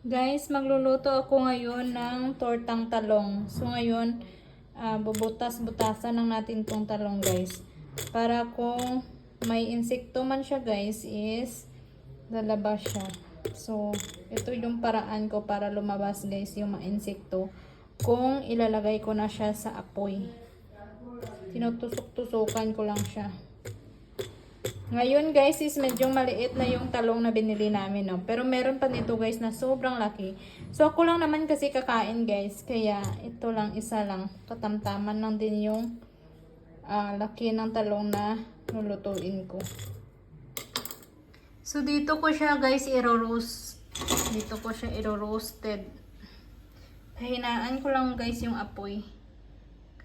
Guys, magluluto ako ngayon ng tortang talong. So ngayon, bubutas-butasan lang natin tong talong guys. Para kung may insekto man siya guys, is lalabas siya. So, ito yung paraan ko para lumabas guys yung mga insekto. Kung ilalagay ko na siya sa apoy. Tinutusok-tusukan ko lang siya. Ngayon guys is medyo maliit na yung talong na binili namin, no? Pero meron pa nito guys na sobrang laki. So ako lang naman kasi kakain guys. Kaya ito lang, isa lang. Katamtaman lang din yung laki ng talong na lulutuin ko. So dito ko siya guys i-roast. Dito ko siya i-roasted. Pahinaan ko lang guys yung apoy.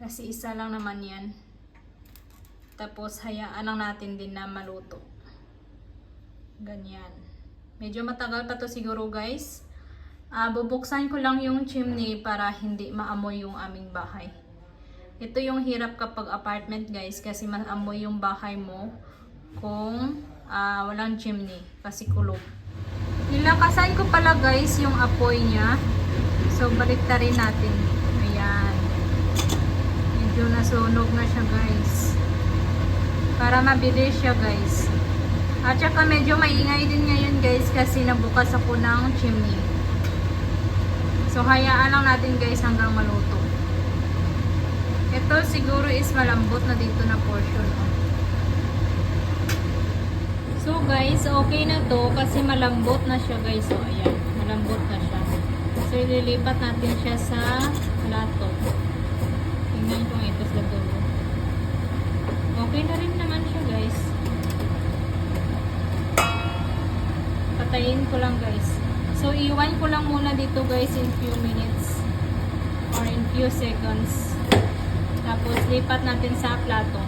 Kasi isa lang naman yan. Tapos, hayaan lang natin din na maluto. Ganyan. Medyo matagal pa to siguro guys. Bubuksan ko lang yung chimney para hindi maamoy yung aming bahay. Ito yung hirap kapag apartment guys. Kasi maamoy yung bahay mo kung walang chimney. Kasi kulog. Nilakasan ko pala guys yung apoy niya. So, baliktarin natin. Ayan. Medyo nasunog na siya guys. Para mabilis siya guys. At saka medyo maingay din ngayon guys kasi nabukas ako ng chimney. So hayaan lang natin guys hanggang maluto. Ito siguro is malambot na dito na portion. So guys, okay na to kasi malambot na siya guys. So ayan, malambot na siya. So ililipat natin siya sa plato. Tingnan ko ito sa dulo. Okay na rin naman siya guys. Patayin ko lang guys. So iwan ko lang muna dito guys in few minutes or in few seconds. Tapos lipat natin sa plato.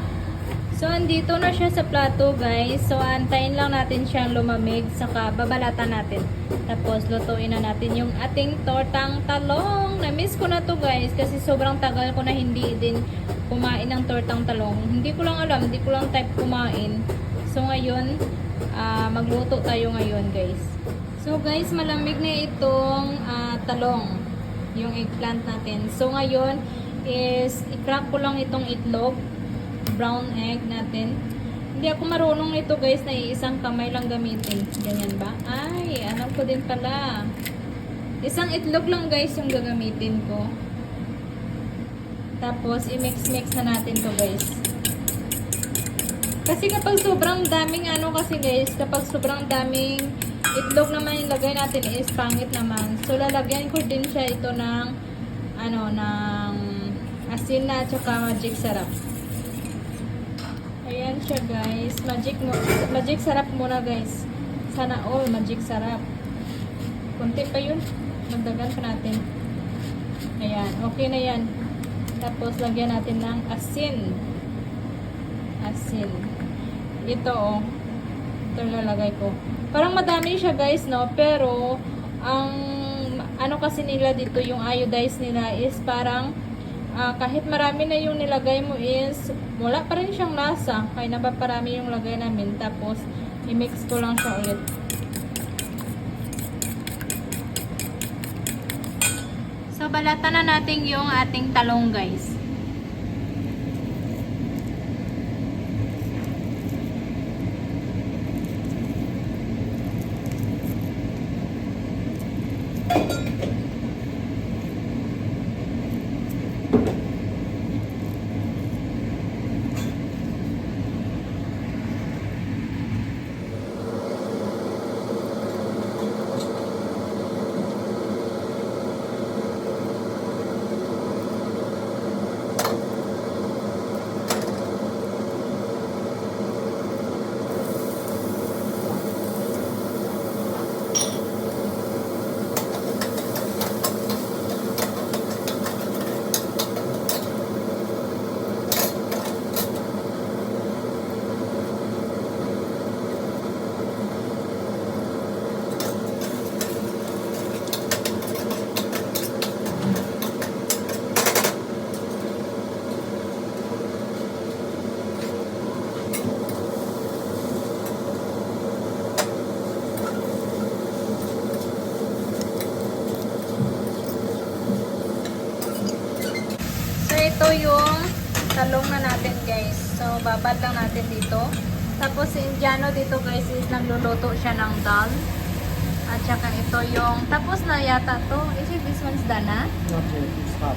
So andito na siya sa plato guys. So antayin lang natin siyang lumamig. Saka babalatan natin. Tapos lutuin na natin yung ating tortang talong. Na-miss ko na to guys. Kasi sobrang tagal ko na hindi din kumain ng tortang talong. Hindi ko lang alam. Hindi ko lang type kumain. So ngayon, magluto tayo ngayon guys. So guys, malamig na itong talong. Yung eggplant natin. So ngayon is i-crack ko lang itong itlog. Brown egg natin. Hindi ako marunong nito guys na isang kamay lang gamitin. Ganyan ba? Ay, alam ko din pala. Isang itlog lang guys yung gagamitin ko. Tapos i-mix-mix na natin to guys. Kasi kapag sobrang daming kasi guys, kapag sobrang daming itlog naman ilagay natin is pangit naman. So lalagyan ko din siya ito ng ng asin na at saka magic sarap. Ayan siya guys. Magic sarap muna guys. Sana all magic sarap. Kunti pa yun. Magdagan pa natin. Ayan. Okay na yan. Tapos lagyan natin ng asin. Asin. Ito Ito lalagay ko. Parang madami siya guys no. Pero ang kasi nila dito yung iodized nila is parang kahit marami na yung nilagay mo is wala pa rin siyang lasa. Kaya napaparami yung lagay namin. Tapos i-mix ko lang siya ulit. So balatan na natin yung ating talong guys. ito yung talong na natin guys. So, babad lang natin dito. Tapos, si Indiano dito guys is nagluluto siya ng dal. At saka ito yung, tapos na yata to. Is it this one's done na? Not yet, it's hot.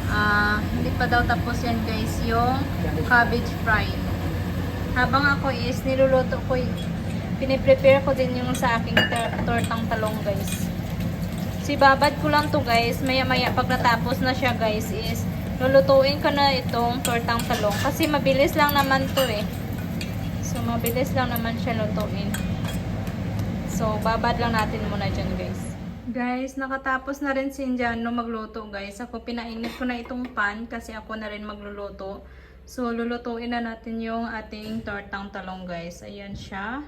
Hindi pa daw tapos yan guys, yung cabbage fry. Habang ako is niluluto ko, piniprepare ko din yung sa aking tortang talong guys. Si babad ko lang to guys, maya maya pag natapos na siya guys is lulutuin ko na itong tortang talong. Kasi mabilis lang naman to eh. So mabilis lang naman siya lutuin. So babad lang natin muna dyan guys. Guys, nakatapos na rin si Indiano magluto guys. Ako pinainit ko na itong pan kasi ako na rin magluluto. So lulutuin na natin yung ating tortang talong guys. Ayan siya.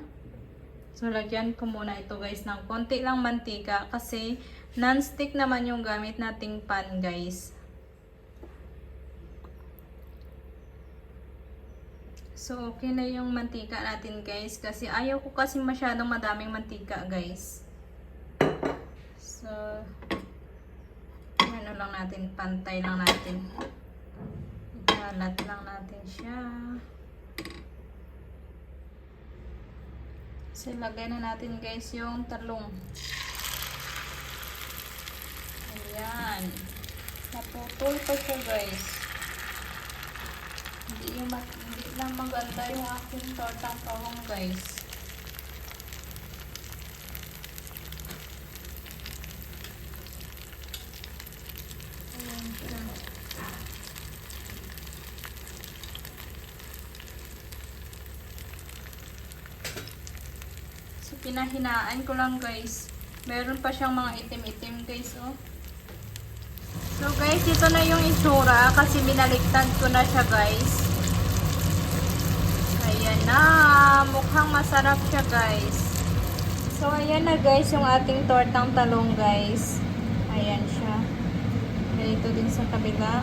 So lagyan ko muna ito guys ng konti lang mantika kasi non-stick naman yung gamit nating pan guys. So okay na yung mantika natin guys kasi ayaw ko kasi masyadong madaming mantika guys. So ano lang natin, pantay lang natin. Ikalat lang natin siya. So lagay na natin guys yung talong. Ayan. Naputol pa siya guys. Hindi lang maganda yung aking tortang talong guys. Ayan siya. So pinahinaan ko lang guys. Meron pa siyang mga itim-itim guys oh. So guys, ito na yung itsura kasi binaliktad ko na siya guys. Ayan na, mukhang masarap siya guys. So ayan na guys yung ating tortang talong guys. Ayan siya. Ganito din sa kabila.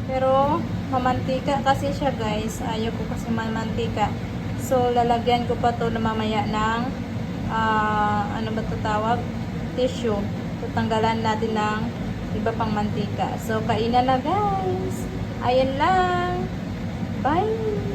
Pero mamantika kasi siya guys. Ayaw ko kasi mamantika. So lalagyan ko pa to na mamaya ng ano ba ito tawag? Tissue. Tutanggalan natin ng iba pang mantika. So kainan na guys. Ayan lang. Bye!